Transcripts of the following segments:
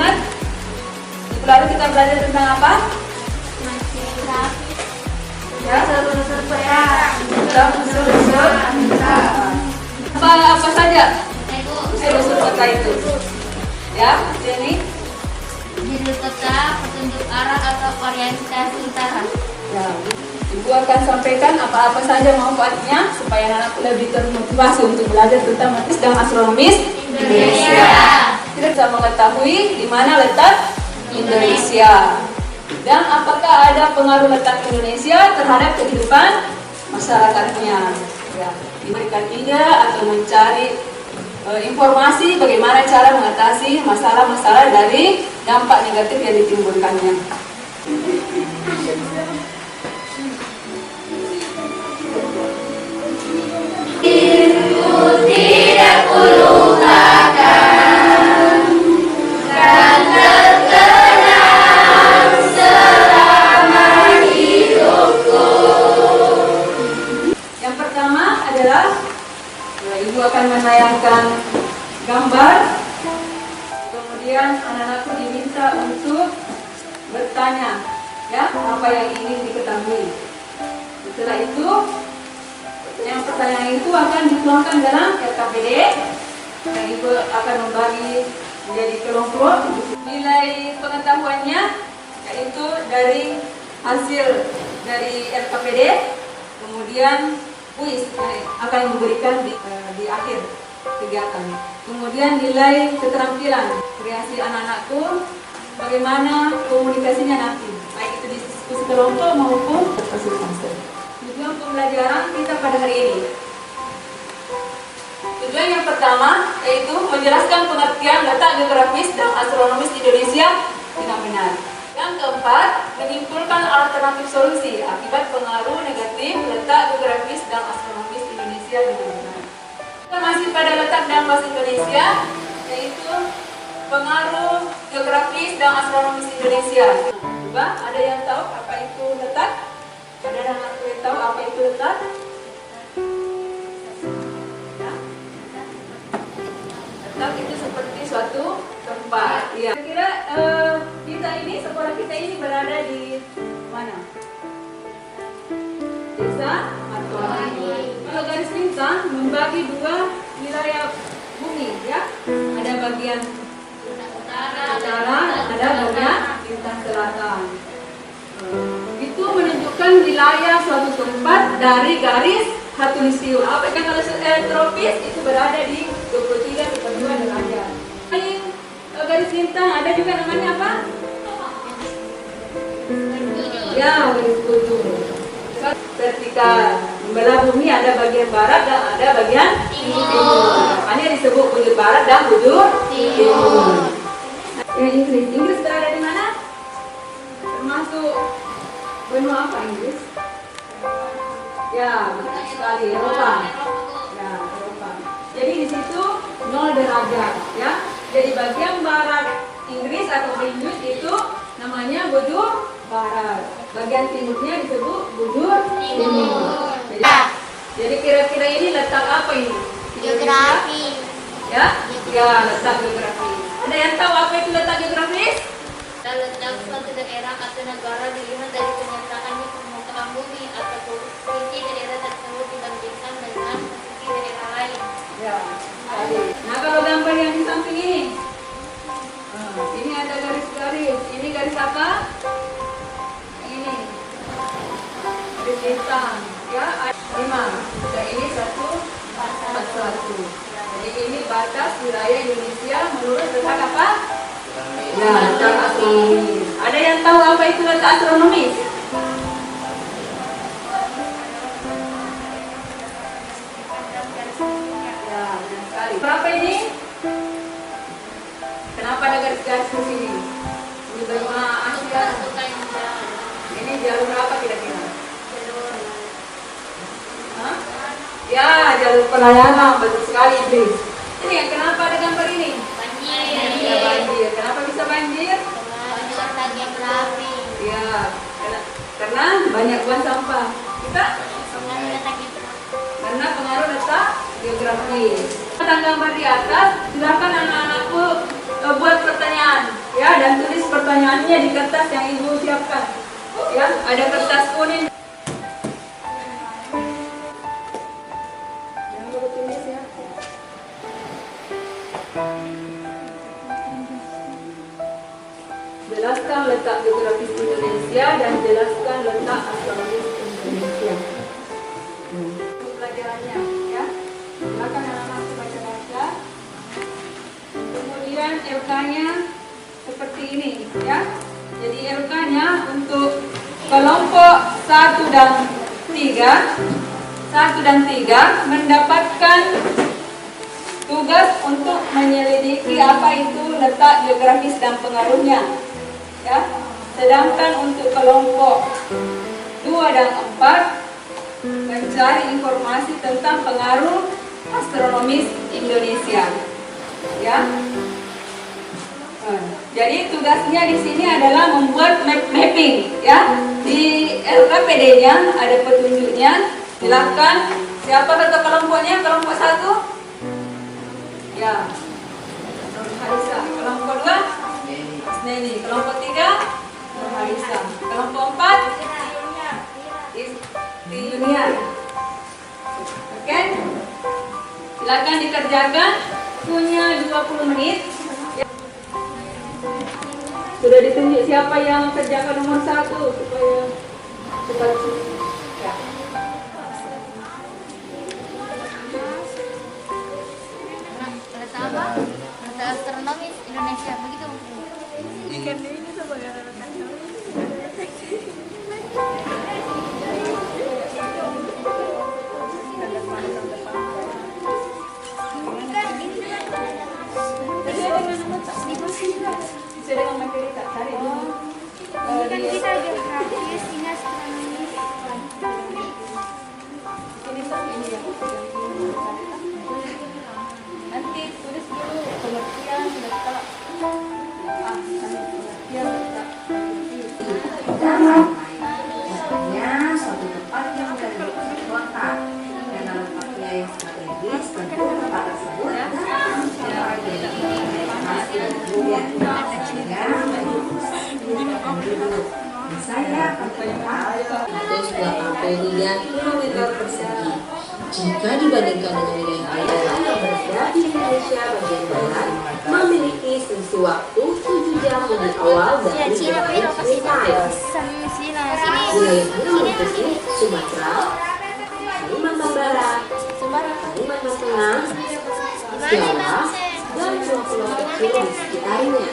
ingat? Minggu lalu kita belajar tentang apa? Ya, unsur-unsur kata. Apa saja? Unsur kata itu. Ya, ini. Judul kata, petunjuk arah atau orientasi utara. Ya, Ibu akan sampaikan apa-apa saja manfaatnya supaya anak lebih termotivasi untuk belajar tentang matematika dan astronomis Indonesia. Kita bisa mengetahui di mana letak Indonesia dan apakah ada pengaruh letak Indonesia terhadap kehidupan masyarakatnya. Ya, diberikan ide atau mencari informasi bagaimana cara mengatasi masalah-masalah dari dampak negatif yang ditimbulkannya. Tidak kulupakan dan terkenang selama hidupku. Yang pertama adalah Ibu akan menayangkan gambar. Kemudian anak-anakku diminta untuk bertanya, ya, apa yang ingin diketahui. Setelah itu, yang pertanyaan itu akan dituangkan dalam RKPD dan Ibu akan membagi menjadi kelompok. Nilai pengetahuannya yaitu dari hasil dari RKPD, kemudian kuis akan diberikan di akhir kegiatan. Kemudian nilai keterampilan kreasi anak-anakku, bagaimana komunikasinya nanti, baik itu di diskusi kelompok maupun diskusi konser. Tujuan pembelajaran kita pada hari ini. Tujuan yang pertama yaitu menjelaskan pengertian letak geografis dan astronomis Indonesia dengan benar. Yang keempat, menyimpulkan alternatif solusi akibat pengaruh negatif letak geografis dan astronomis Indonesia dengan benar. Kita masih pada letak dan bahasa Indonesia, yaitu pengaruh geografis dan astronomis Indonesia. Coba, ada yang tahu apa itu letak? Ada yang tahu apa itu letak? Ya. Letak itu seperti suatu tempat. Ya. Kira-kira kita ini, sekolah kita ini berada di mana? Desa Martoani. Kalau garis bintang membagi dua wilayah bumi, ya. Ada bagian utara, ada bagian bintang selatan. Itu menunjukkan wilayah suatu tempat dari garis khatulistiwa. Apa kan kalau tropis itu berada di 23/2 derajat. Garis bintang ada juga namanya apa? Ya, garis tujuh. Vertikal. Membelah bumi ada bagian barat dan ada bagian timur. Makanya disebut bujur barat dan bujur timur. Yang Inggris berada di mana? Termasuk benua apa Inggris? Ya, betul sekali, Eropa. Ya, Eropa. Jadi di situ 0 derajat, ya. Jadi bagian barat Inggris atau Inggris itu namanya bujur barat. Bagian timurnya disebut bujur timur. Jadi kira-kira ini letak apa ini? Geografi. Ya? Ya, letak geografi. Ada yang tahu apa itu letak geografis? Letak suatu daerah atau negara dilihat dari kenyataannya permukaan bumi atau posisi daerah tersebut dibandingkan dengan posisi daerah lain. Ya. Nah, kalau gambar yang di samping ini, ini ada garis-garis. Ini garis apa? Ini garis bintang. Ya, ada 5. Dan ini 1. Jadi ini batas wilayah Indonesia menurut letak apa? Ya, letak astronomis. Ada yang tahu apa itu letak astronomis? Ya, benar sekali. Berapa ini? Kenapa ada garis-garis di sini? Ini benua Asia. Ini jalur apa kira-kira? Hah? Ya, jalur pelayaran. Betul sekali, Idris. Ini yang kenapa ada gambar ini? Banjir. Ya, banjir. Kenapa bisa banjir? Letak geografi. Ya, karena banyak buang sampah. Kita karena pengaruh letak geografi. Tentang gambar di atas, silakan anak-anakku buat pertanyaan, ya. Hasilnya di kertas yang Ibu siapkan. Ya, ada kertas kuning. Jangan lupa tulis ya. Jelaskan letak geografis Indonesia dan jelaskan letak astronomis Indonesia. Pelajarannya, ya. Silakan anak-anak baca-baca. Kemudian LK-nya seperti ini, ya. Jadi LK-nya untuk kelompok 1 dan 3 mendapatkan tugas untuk menyelidiki apa itu letak geografis dan pengaruhnya. Ya. Sedangkan untuk kelompok 2 dan 4 mencari informasi tentang pengaruh astronomis Indonesia. Ya. Jadi tugasnya di sini adalah membuat mapping, ya. Di LKPD-nya ada petunjuknya. Silakan siapa satu kelompoknya? Kelompok 1? Ya. Harisa. Kelompok 2? Neni. Kelompok 3? Harisa. Kelompok 4? Junior. Oke. Silakan dikerjakan. Punya 20 menit. Sudah ditunjuk siapa yang kerjakan nomor 1 supaya cepat. Ya. Letak apa? Letak astronomis Indonesia, begitu. Ikan ini sebagai rekan bisa dengan materi tak cari dulu. Ini kan kita geografis, ini astronomi. Ini tuh ini ya. Nanti tulis dulu pengertian letak. Pengertian letak. Misalnya suatu tempat yang berada di pusat kota karena letaknya yang strategis, tentu tempat tersebut misalnya atau sebuah apel 3 km persegi. Jika dibandingkan dengan wilayah lain yang berada di Indonesia bagian barat, memiliki selisih waktu 7 jam lebih awal dari Greenwich Mean Time. Wilayah ini meliputi Sumatera, Kalimantan Barat, Kalimantan Tengah, Jawa, dan pulau-pulau kecil di sekitarnya.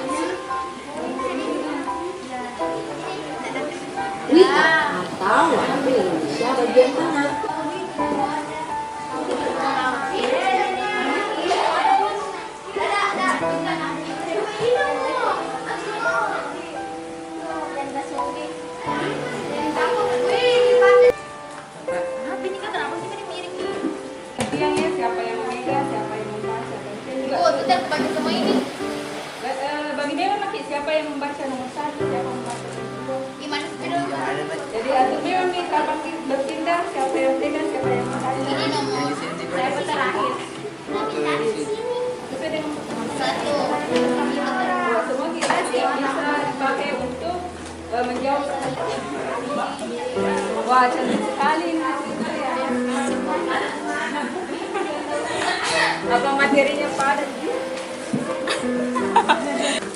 Wika atau waktu Indonesia bagian tengah. Yang siapa yang memegang, siapa yang membaca, dan juga Oh, kita baca semua ini. bagi Dewan lagi siapa yang membaca nomor 1, siapa yang membaca nomor 2. Gimana sih, Dok? Jadi atur Dewan nih kapan berpindah, siapa yang pegang, siapa yang membaca. Ini nomor saya terakhir. Sesuai dengan pertemuan. 1. Semua kita bisa dipakai untuk menjawab. Wah, cantik sekali hasilnya ya. Apa materinya padat?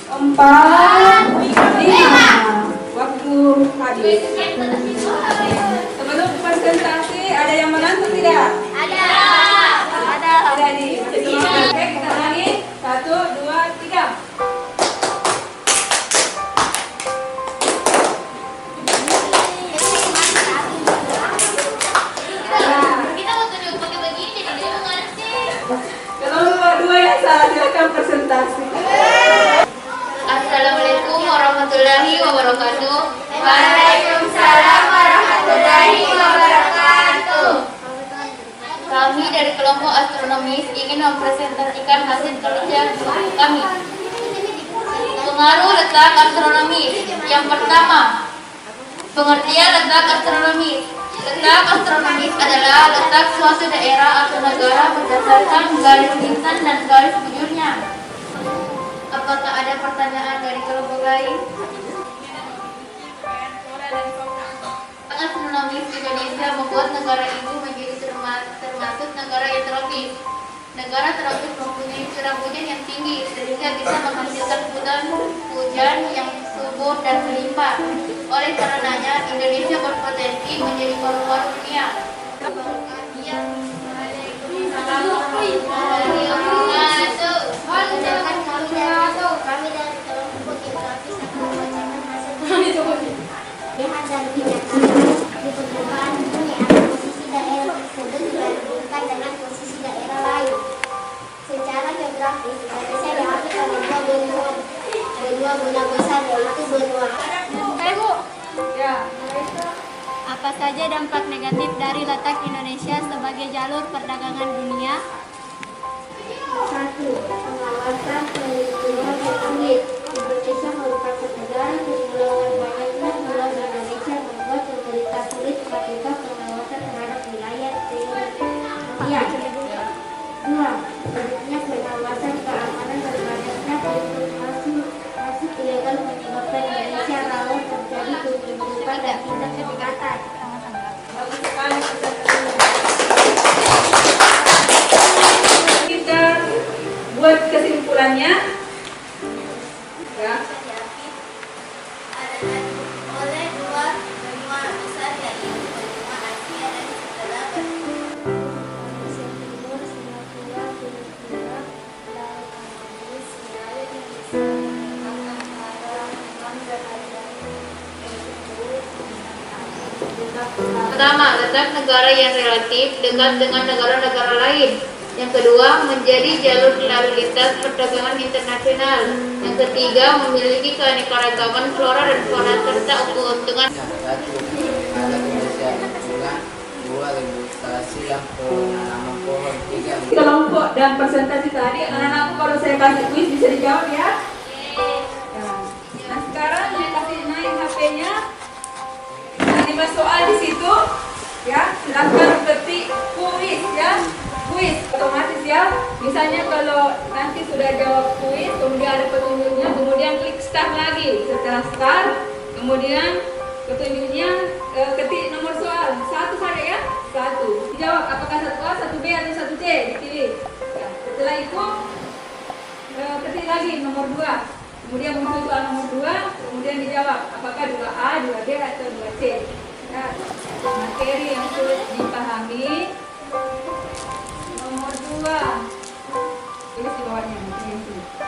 4, 5. Waktu habis. Sebelum presentasi ada yang mengantuk tidak? Ada. Ada di. Oke, kita ulangi. 1, 2, 3. Kita mau tunjuk pakai begini, jadi dia nggak sih. Kelompok 2 yang salah silakan presentasi. Assalamualaikum warahmatullahi wabarakatuh. Waalaikumsalam warahmatullahi wabarakatuh. Kami dari kelompok astronomis ingin mempresentasikan hasil kerja kami. Pengaruh letak astronomis. Yang pertama, pengertian letak astronomis. Letak astronomis adalah letak suatu daerah atau negara berdasarkan garis bintang dan garis bujurnya. Apakah ada pertanyaan dari kelompok lain? geografis Indonesia membuat negara itu menjadi termasuk negara yang tropis. Negara tropis mempunyai curah hujan yang tinggi sehingga bisa menghasilkan hujan yang subur dan melimpah. Oleh karenanya, Indonesia berpotensi menjadi paru-paru dunia. Kami dari kelompok geografis akan membacakan hasil lihat dan dinyatakan di permukaan bumi agar posisi daerah tersebut dibandingkan dengan posisi daerah lain. Secara geografis, Indonesia diapit oleh benua besar, yaitu benua. Ya. Apa saja dampak negatif dari letak Indonesia sebagai jalur perdagangan dunia? 1. Pengawasan perlindungan kulit. Indonesia merupakan negara kepulauan banyaknya pulau di Indonesia membuat pemerintah sulit melakukan pengawasan terhadap wilayah teritorial. 2. Buruknya pengawasan keamanan berbanyaknya pintu masuk ilegal menyebabkan Indonesia rawan terjadi penyelundupan dan tindak kejahatan. Bagus sekali. Kita buat kesimpulannya. Ya. Oleh dua benua besar yaitu benua Asia dan setelah Indonesia Timur, Singapura, Filipina, Laut Inggris, wilayah Indonesia, Antara, dan Pertama, letak negara yang relatif dekat dengan negara-negara lain. Yang kedua, menjadi jalur lalu lintas perdagangan internasional. Yang ketiga, memiliki keanekaragaman flora dan fauna serta keuntungan. Satu, ada kebersihan lingkungan. Dua, regenerasi yang penanaman pohon. Tiga, Kelompok dan presentasi tadi, anak-anakku kalau saya kasih kuis bisa dijawab ya. Ya. Nah sekarang saya kasih naik HP-nya. Nah 5 soal di situ, ya. Silakan ketik kuis ya. Kuis otomatis ya. Misalnya kalau nanti sudah jawab kuis, kemudian ada petunjuknya, kemudian klik start lagi. Setelah start, kemudian petunjuknya ketik nomor soal 1 saja ya. 1. Dijawab apakah 1A, 1B atau 1C, dipilih. Ya. Setelah itu ketik lagi nomor 2. Kemudian muncul soal nomor 2, kemudian dijawab apakah 2A, 2B atau 2C. Ya. Materi yang sulit dipahami. Nomor 2. Tulis di bawahnya.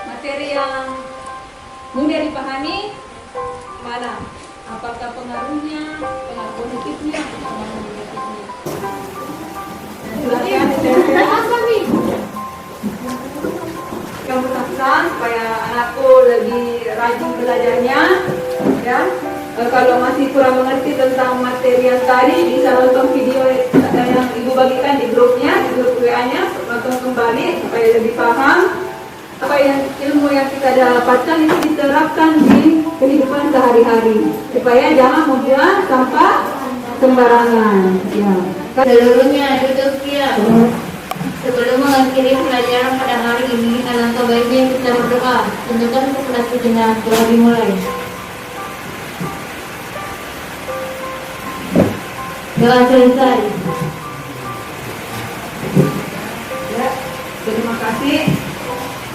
Materi yang mudah dipahami mana? Apakah pengaruhnya, pengaruh positifnya, pengaruh negatifnya? Silakan. Yang pesan supaya anakku lebih rajin belajarnya, ya. Kalau masih kurang mengerti tentang materi yang tadi, bisa nonton video yang ibu bagikan di grupnya, di grup WA-nya, nonton kembali supaya lebih paham apa yang ilmu yang kita dapatkan itu diterapkan di kehidupan sehari-hari supaya jangan membuang sampah sembarangan. Ya. Seluruhnya duduk ya. Sebelum mengakhiri pelajaran pada hari ini, alangkah baiknya kita berdoa. Tunjukkan kepada sejenak, doa dimulai. Doa selesai. Ya, terima kasih.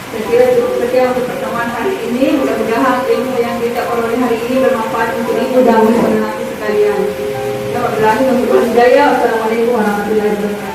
Saya kira cukup sekian untuk pertemuan hari ini. Mudah-mudahan ilmu yang kita peroleh hari ini bermanfaat untuk ibu dan anak-anak sekalian. Kita berdoa untuk hidayah. Wassalamualaikum warahmatullahi wabarakatuh.